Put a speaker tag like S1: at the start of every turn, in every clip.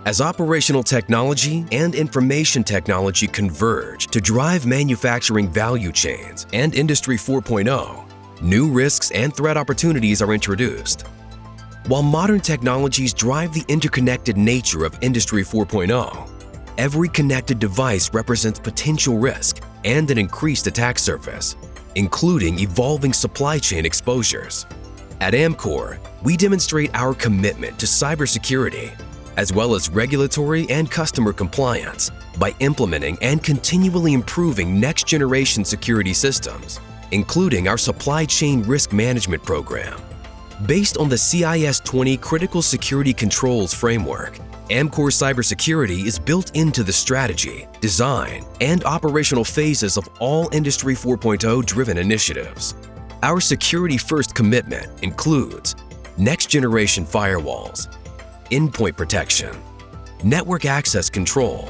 S1: As operational technology and information technology converge to drive manufacturing value chains and Industry 4.0, new risks and threat opportunities are introduced. While modern technologies drive the interconnected nature of Industry 4.0, every connected device represents potential risk and an increased attack surface, including evolving supply chain exposures. At Amkor, we demonstrate our commitment to cybersecurity, as well as regulatory and customer compliance, by implementing and continually improving next-generation security systems, including our Supply Chain Risk Management Program. Based on the CIS-20 Critical Security Controls Framework, Amkor Cybersecurity is built into the strategy, design, and operational phases of all Industry 4.0-driven initiatives. Our security-first commitment includes next-generation firewalls, endpoint protection, network access control,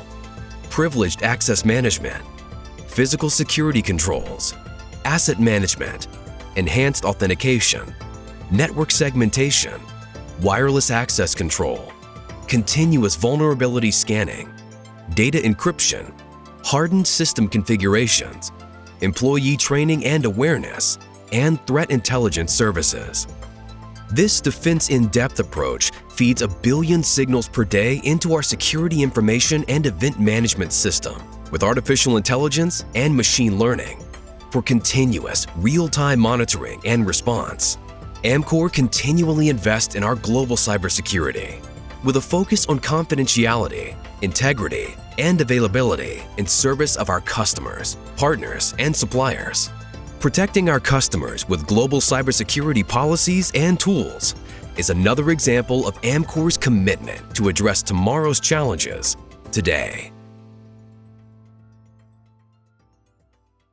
S1: privileged access management, physical security controls, asset management, enhanced authentication, network segmentation, wireless access control, continuous vulnerability scanning, data encryption, hardened system configurations, employee training and awareness, and threat intelligence services. This defense in-depth approach feeds 1 billion signals per day into our security information and event management system with artificial intelligence and machine learning for continuous, real-time monitoring and response. Amkor continually invests in our global cybersecurity with a focus on confidentiality, integrity, and availability in service of our customers, partners, and suppliers. Protecting our customers with global cybersecurity policies and tools is another example of Amkor's commitment to address tomorrow's challenges today.